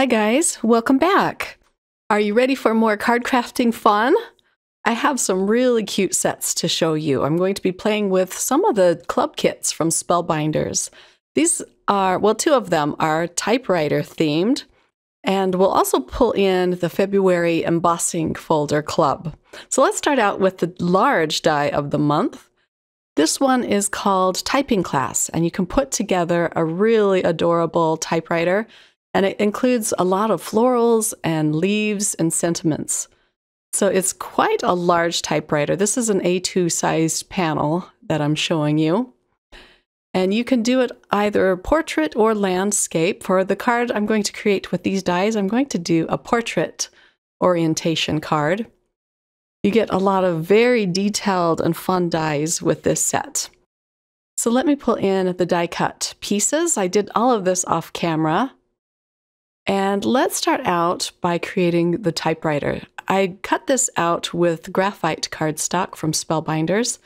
Hi guys, welcome back. Are you ready for more card crafting fun? I have some really cute sets to show you. I'm going to be playing with some of the club kits from Spellbinders. These are, well, two of them are Typewriter themed, and we'll also pull in the February embossing folder club. So let's start out with the large die of the month. This one is called Typing Class, and you can put together a really adorable typewriter. And it includes a lot of florals and leaves and sentiments. So it's quite a large typewriter. This is an A2 sized panel that I'm showing you. And you can do it either portrait or landscape. For the card I'm going to create with these dies, I'm going to do a portrait orientation card. You get a lot of very detailed and fun dies with this set. So let me pull in the die cut pieces. I did all of this off camera. And let's start out by creating the typewriter. I cut this out with graphite cardstock from Spellbinders,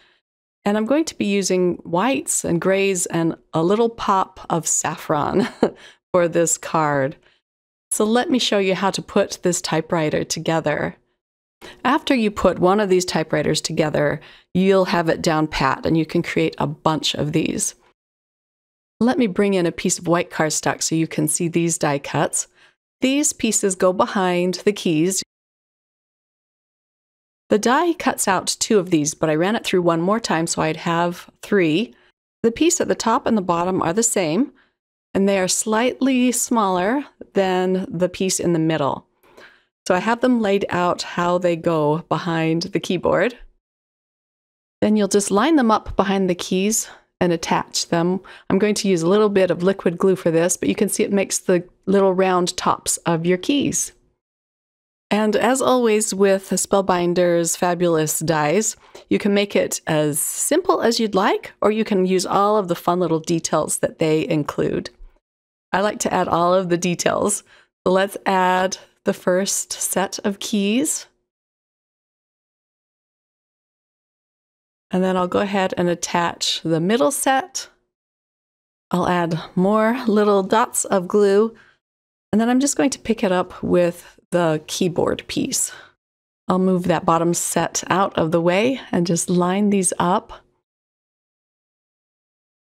and I'm going to be using whites and grays and a little pop of saffron for this card. So let me show you how to put this typewriter together. After you put one of these typewriters together, you'll have it down pat, and you can create a bunch of these. Let me bring in a piece of white cardstock so you can see these die cuts. These pieces go behind the keys. The die cuts out two of these, but I ran it through one more time so I'd have three. The piece at the top and the bottom are the same, and they are slightly smaller than the piece in the middle. So I have them laid out how they go behind the keyboard. Then you'll just line them up behind the keys and attach them. I'm going to use a little bit of liquid glue for this, but you can see it makes the little round tops of your keys. And as always with Spellbinders fabulous dies, you can make it as simple as you'd like, or you can use all of the fun little details that they include. I like to add all of the details. So let's add the first set of keys. And then I'll go ahead and attach the middle set. I'll add more little dots of glue, and then I'm just going to pick it up with the keyboard piece. I'll move that bottom set out of the way and just line these up.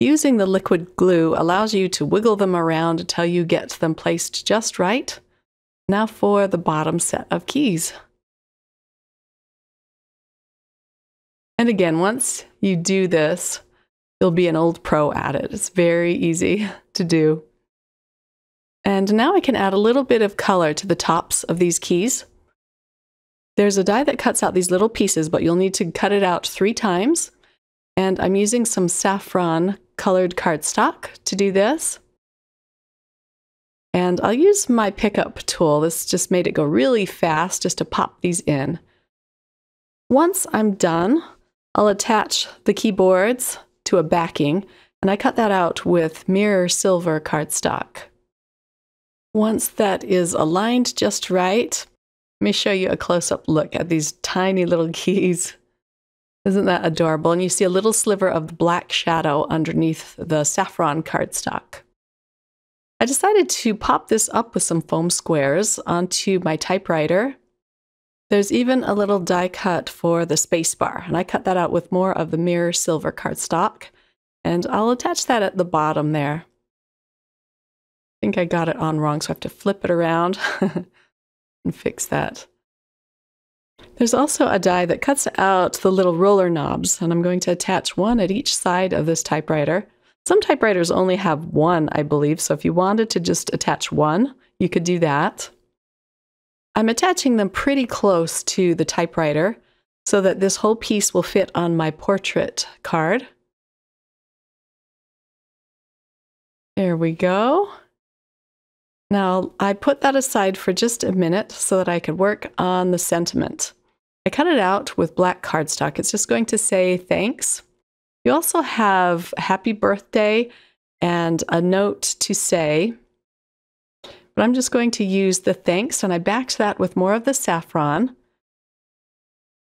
Using the liquid glue allows you to wiggle them around until you get them placed just right. Now for the bottom set of keys. And again, once you do this, you'll be an old pro at it. It's very easy to do. And now I can add a little bit of color to the tops of these keys. There's a die that cuts out these little pieces, but you'll need to cut it out 3 times. And I'm using some saffron colored cardstock to do this. And I'll use my pickup tool. This just made it go really fast just to pop these in. Once I'm done, I'll attach the keyboards to a backing, and I cut that out with mirror silver cardstock. Once that is aligned just right, let me show you a close-up look at these tiny little keys. Isn't that adorable? And you see a little sliver of the black shadow underneath the saffron cardstock. I decided to pop this up with some foam squares onto my typewriter. There's even a little die cut for the space bar, and I cut that out with more of the mirror silver cardstock, and I'll attach that at the bottom there. I think I got it on wrong, so I have to flip it around and fix that. There's also a die that cuts out the little roller knobs, and I'm going to attach one at each side of this typewriter. Some typewriters only have one, I believe, so if you wanted to just attach one, you could do that. I'm attaching them pretty close to the typewriter so that this whole piece will fit on my portrait card. There we go. Now, I put that aside for just a minute so that I could work on the sentiment. I cut it out with black cardstock. It's just going to say thanks. You also have happy birthday and a note to say. But I'm just going to use the thanks, and I backed that with more of the saffron.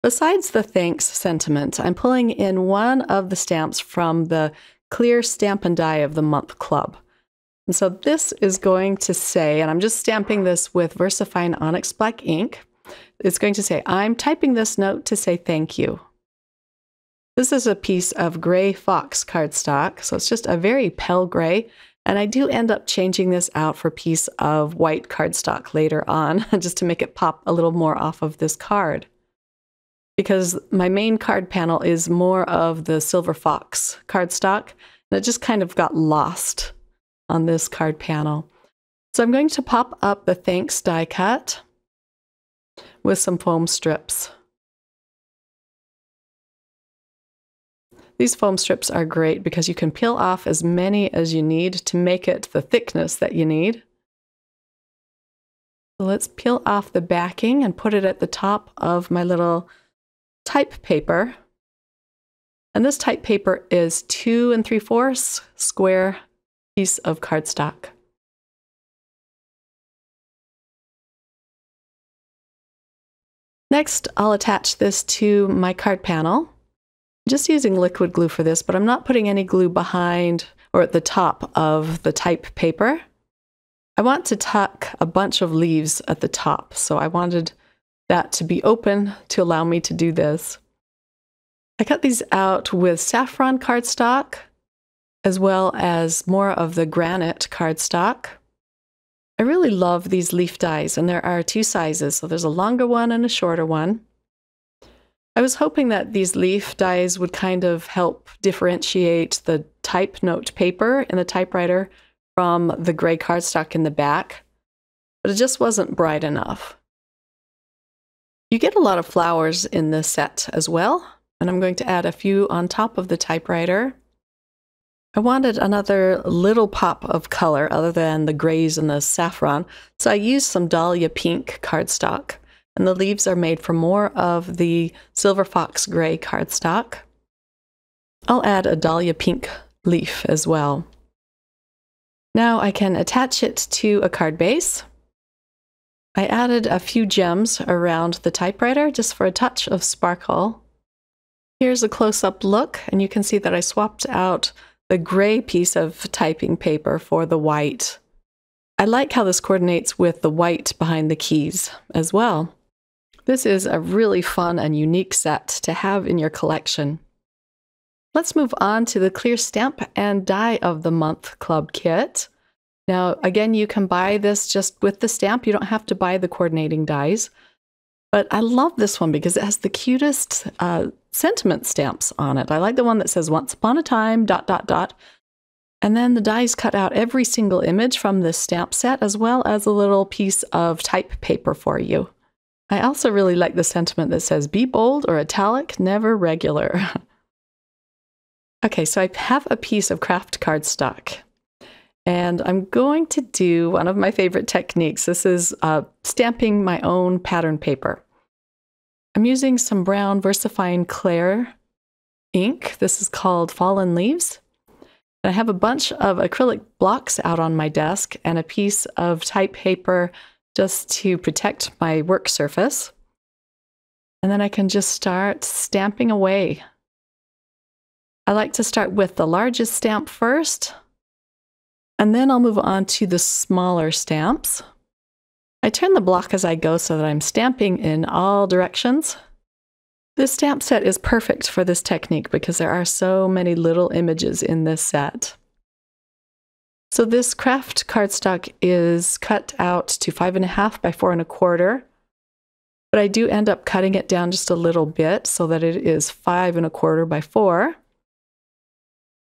Besides the thanks sentiment, I'm pulling in one of the stamps from the Clear Stamp and Die of the Month Club. And so this is going to say, and I'm just stamping this with VersaFine Onyx Black ink, it's going to say, I'm typing this note to say thank you. This is a piece of gray fox cardstock, so it's just a very pale gray, and I do end up changing this out for a piece of white cardstock later on, just to make it pop a little more off of this card. Because my main card panel is more of the silver fox cardstock, and it just kind of got lost on this card panel. So I'm going to pop up the thanks die cut with some foam strips. These foam strips are great because you can peel off as many as you need to make it the thickness that you need. So let's peel off the backing and put it at the top of my little type paper. And this type paper is 2 3/4 square piece of cardstock. Next, I'll attach this to my card panel. I'm just using liquid glue for this, but I'm not putting any glue behind or at the top of the type paper. I want to tuck a bunch of leaves at the top, so I wanted that to be open to allow me to do this. I cut these out with saffron cardstock, as well as more of the granite cardstock. I really love these leaf dies, and there are 2 sizes, so there's a longer one and a shorter one. I was hoping that these leaf dies would kind of help differentiate the type note paper in the typewriter from the gray cardstock in the back, but it just wasn't bright enough. You get a lot of flowers in this set as well, and I'm going to add a few on top of the typewriter. I wanted another little pop of color other than the grays and the saffron, so I used some Dahlia pink cardstock, and the leaves are made from more of the silver fox gray cardstock. I'll add a Dahlia pink leaf as well. Now I can attach it to a card base. I added a few gems around the typewriter just for a touch of sparkle. Here's a close-up look, and you can see that I swapped out the gray piece of typing paper for the white. I like how this coordinates with the white behind the keys as well. This is a really fun and unique set to have in your collection. Let's move on to the Clear Stamp and Die of the Month Club Kit. Now, again, you can buy this just with the stamp. You don't have to buy the coordinating dies. But I love this one because it has the cutest sentiment stamps on it. I like the one that says once upon a time, ... And then the dies cut out every single image from this stamp set, as well as a little piece of type paper for you. I also really like the sentiment that says, be bold or italic, never regular. Okay, so I have a piece of craft cardstock. And I'm going to do one of my favorite techniques. This is stamping my own pattern paper. I'm using some brown VersaFine Clair ink. This is called Fallen Leaves. And I have a bunch of acrylic blocks out on my desk and a piece of type paper just to protect my work surface. And then I can just start stamping away. I like to start with the largest stamp first, and then I'll move on to the smaller stamps. I turn the block as I go so that I'm stamping in all directions. This stamp set is perfect for this technique because there are so many little images in this set. So this craft cardstock is cut out to 5.5 by 4 1/4, but I do end up cutting it down just a little bit so that it is 5 1/4 by 4.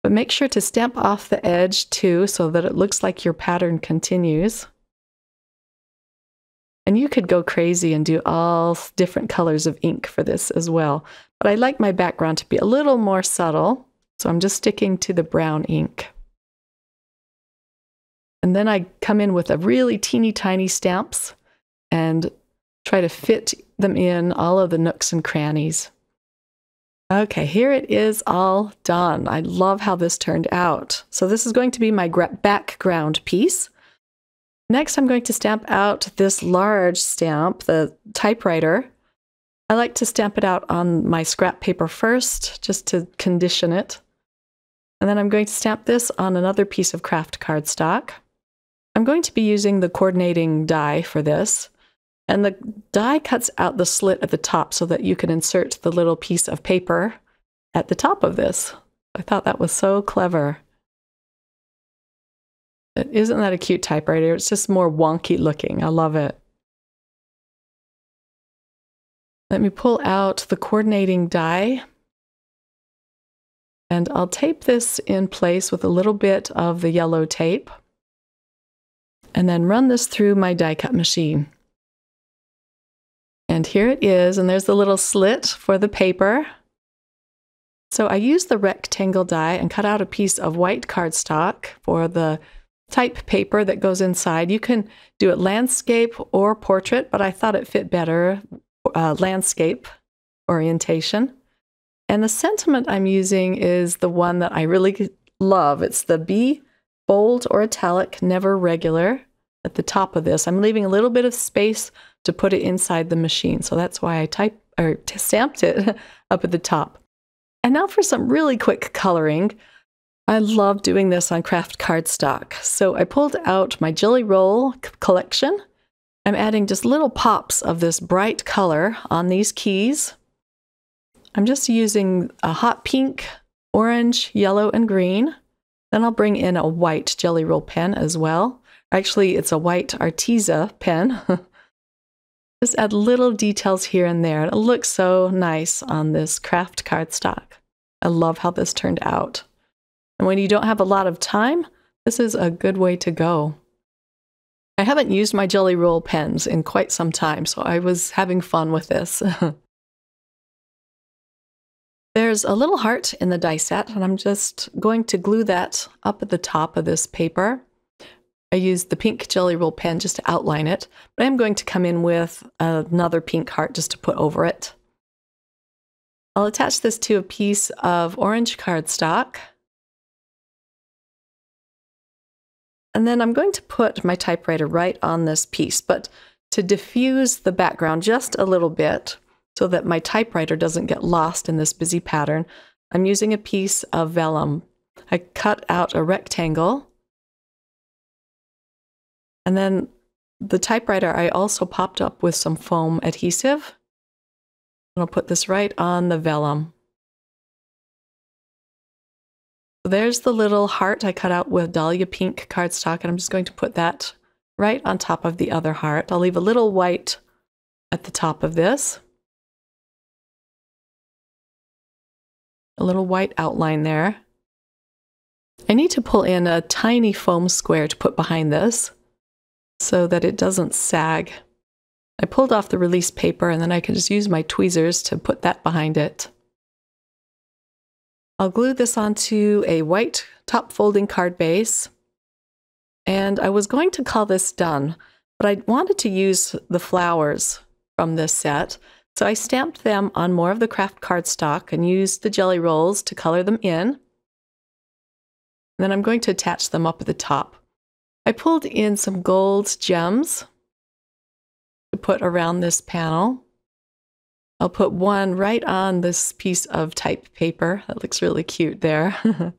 But make sure to stamp off the edge too so that it looks like your pattern continues. And you could go crazy and do all different colors of ink for this as well. But I like my background to be a little more subtle, so I'm just sticking to the brown ink. And then I come in with a really teeny tiny stamps and try to fit them in all of the nooks and crannies. Okay, here it is all done. I love how this turned out. So this is going to be my background piece. Next, I'm going to stamp out this large stamp, the typewriter. I like to stamp it out on my scrap paper first, just to condition it. And then I'm going to stamp this on another piece of craft cardstock. I'm going to be using the coordinating die for this. And the die cuts out the slit at the top so that you can insert the little piece of paper at the top of this. I thought that was so clever. Isn't that a cute typewriter? It's just more wonky looking. I love it. Let me pull out the coordinating die. And I'll tape this in place with a little bit of the yellow tape. And then run this through my die cut machine. And here it is, and there's the little slit for the paper. So I used the rectangle die and cut out a piece of white cardstock for the type paper that goes inside. You can do it landscape or portrait, but I thought it fit better landscape orientation. And the sentiment I'm using is the one that I really love. It's the be bold or italic, never regular at the top of this. I'm leaving a little bit of space to put it inside the machine. So that's why I stamped it up at the top. And now for some really quick coloring. I love doing this on craft cardstock. So I pulled out my Jelly Roll collection. I'm adding just little pops of this bright color on these keys. I'm just using a hot pink, orange, yellow, and green. Then I'll bring in a white Jelly Roll pen as well. Actually, it's a white Arteza pen. Just add little details here and there. It looks so nice on this craft cardstock. I love how this turned out. And when you don't have a lot of time, this is a good way to go. I haven't used my Jelly Roll pens in quite some time, so I was having fun with this. There's a little heart in the die set, and I'm just going to glue that up at the top of this paper. I used the pink Jelly Roll pen just to outline it, but I'm going to come in with another pink heart just to put over it. I'll attach this to a piece of orange cardstock. And then I'm going to put my typewriter right on this piece, but to diffuse the background just a little bit so that my typewriter doesn't get lost in this busy pattern, I'm using a piece of vellum. I cut out a rectangle. And then the typewriter I also popped up with some foam adhesive. And I'll put this right on the vellum. There's the little heart I cut out with Dahlia pink cardstock, and I'm just going to put that right on top of the other heart. I'll leave a little white at the top of this. A little white outline there. I need to pull in a tiny foam square to put behind this so that it doesn't sag. I pulled off the release paper, and then I can just use my tweezers to put that behind it. I'll glue this onto a white top folding card base, and I was going to call this done, but I wanted to use the flowers from this set, so I stamped them on more of the craft cardstock and used the Jelly Rolls to color them in. And then I'm going to attach them up at the top. I pulled in some gold gems to put around this panel. I'll put one right on this piece of type paper. That looks really cute there.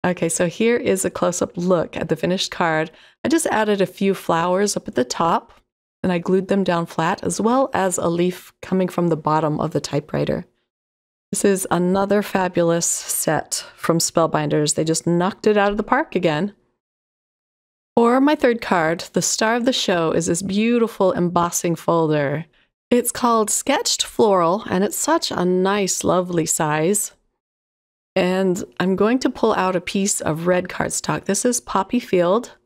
Okay, so here is a close-up look at the finished card. I just added a few flowers up at the top, and I glued them down flat, as well as a leaf coming from the bottom of the typewriter. This is another fabulous set from Spellbinders. They just knocked it out of the park again. For my third card, the star of the show is this beautiful embossing folder. It's called Sketched Floral, and it's such a nice, lovely size. And I'm going to pull out a piece of red cardstock. This is Poppy Field,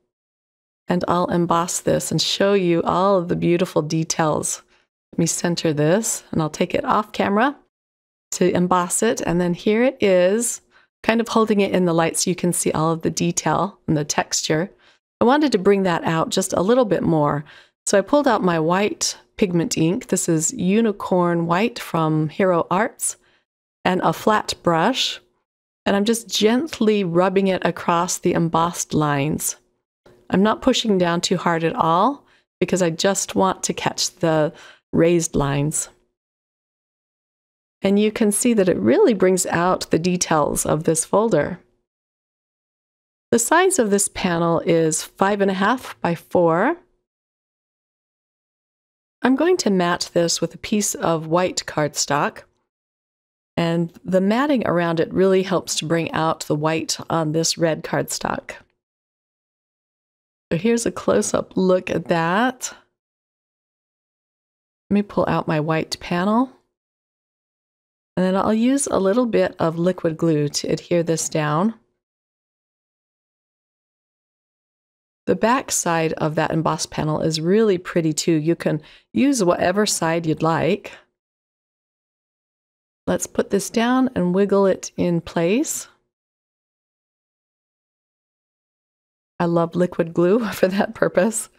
and I'll emboss this and show you all of the beautiful details. Let me center this, and I'll take it off camera to emboss it, and then here it is, kind of holding it in the light so you can see all of the detail and the texture. I wanted to bring that out just a little bit more, so I pulled out my white pigment ink. This is Unicorn White from Hero Arts, and a flat brush, and I'm just gently rubbing it across the embossed lines. I'm not pushing down too hard at all because I just want to catch the raised lines. And you can see that it really brings out the details of this folder. The size of this panel is 5.5 by 4. I'm going to mat this with a piece of white cardstock, and the matting around it really helps to bring out the white on this red cardstock. So here's a close-up look at that. Let me pull out my white panel, and then I'll use a little bit of liquid glue to adhere this down. The back side of that embossed panel is really pretty too. You can use whatever side you'd like. Let's put this down and wiggle it in place. I love liquid glue for that purpose.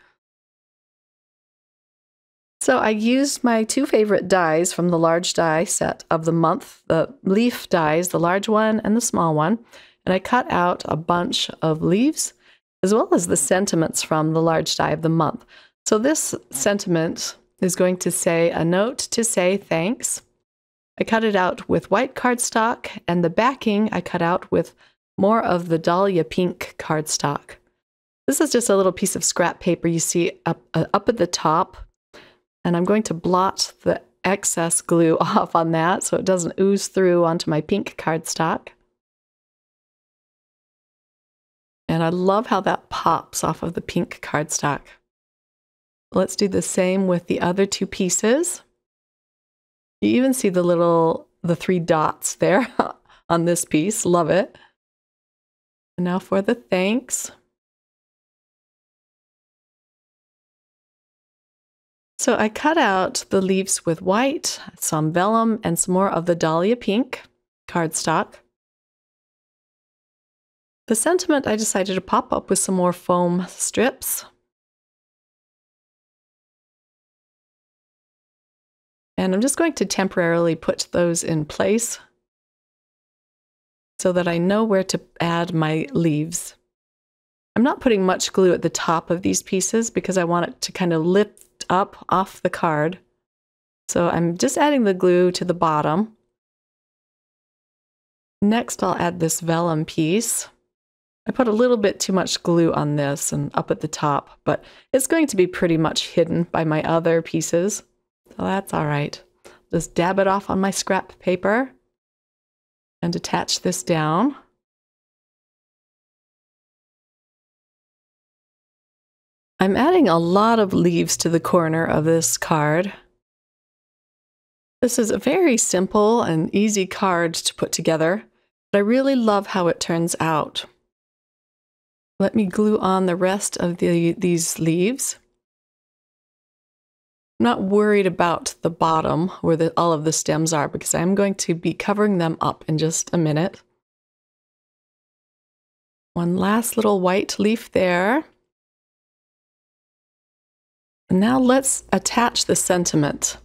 So I used my two favorite dies from the large die set of the month, the leaf dies, the large one and the small one, and I cut out a bunch of leaves as well as the sentiments from the large die of the month. So this sentiment is going to say, a note to say thanks. I cut it out with white cardstock, and the backing I cut out with more of the Dahlia pink cardstock. This is just a little piece of scrap paper you see up at the top, and I'm going to blot the excess glue off on that so it doesn't ooze through onto my pink cardstock. And I love how that pops off of the pink cardstock. Let's do the same with the other two pieces. You even see the 3 dots there on this piece. Love it. And now for the thanks. So I cut out the leaves with white, some vellum, and some more of the Dahlia pink cardstock. The sentiment I decided to pop up with some more foam strips. And I'm just going to temporarily put those in place so that I know where to add my leaves. I'm not putting much glue at the top of these pieces because I want it to kind of lift up off the card. So I'm just adding the glue to the bottom. Next, I'll add this vellum piece. I put a little bit too much glue on this and up at the top, but it's going to be pretty much hidden by my other pieces. So that's all right. Just dab it off on my scrap paper and attach this down. I'm adding a lot of leaves to the corner of this card. This is a very simple and easy card to put together, but I really love how it turns out. Let me glue on the rest of these leaves. I'm not worried about the bottom where all of the stems are because I'm going to be covering them up in just a minute. One last little white leaf there. And now let's attach the sentiment.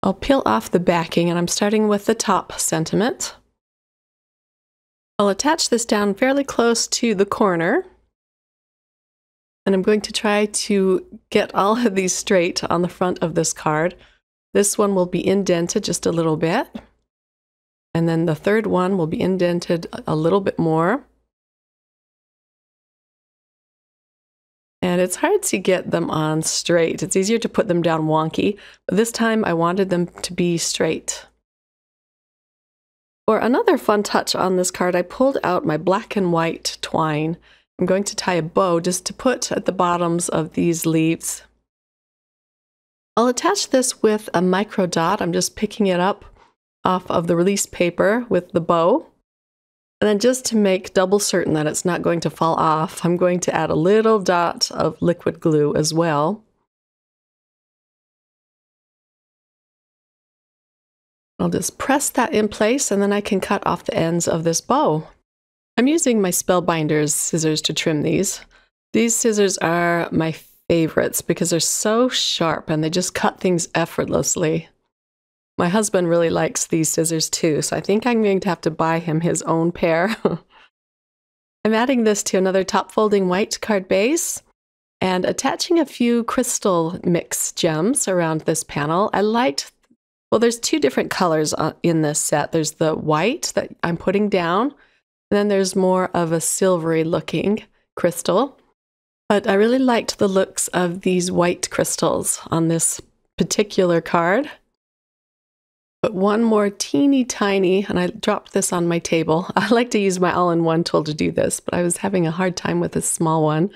I'll peel off the backing, and I'm starting with the top sentiment. I'll attach this down fairly close to the corner, and I'm going to try to get all of these straight on the front of this card. This one will be indented just a little bit, and then the third one will be indented a little bit more. And it's hard to get them on straight. It's easier to put them down wonky, but this time I wanted them to be straight. For another fun touch on this card, I pulled out my black and white twine. I'm going to tie a bow just to put at the bottoms of these leaves. I'll attach this with a micro dot. I'm just picking it up off of the release paper with the bow. And then just to make double certain that it's not going to fall off, I'm going to add a little dot of liquid glue as well. I'll just press that in place, and then I can cut off the ends of this bow. I'm using my Spellbinders scissors to trim these. These scissors are my favorites because they're so sharp and they just cut things effortlessly. My husband really likes these scissors too, so I think I'm going to have to buy him his own pair. I'm adding this to another top folding white card base and attaching a few crystal mix gems around this panel. I liked Well, there's two different colors in this set. There's the white that I'm putting down, and then there's more of a silvery looking crystal. But I really liked the looks of these white crystals on this particular card. But one more teeny tiny, and I dropped this on my table. I like to use my all-in-one tool to do this, but I was having a hard time with this small one.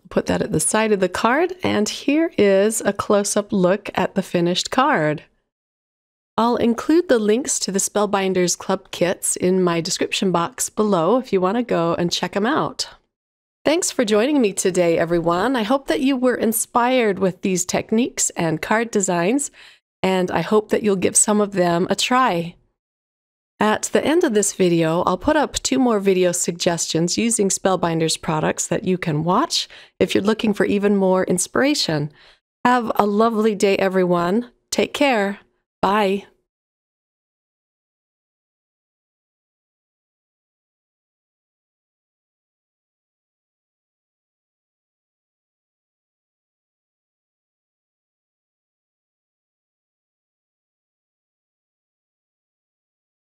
Put that at the side of the card, and here is a close-up look at the finished card. I'll include the links to the Spellbinders Club kits in my description box below if you want to go and check them out. Thanks for joining me today, everyone. I hope that you were inspired with these techniques and card designs, and I hope that you'll give some of them a try. At the end of this video, I'll put up 2 more video suggestions using Spellbinders products that you can watch if you're looking for even more inspiration. Have a lovely day, everyone. Take care. Bye.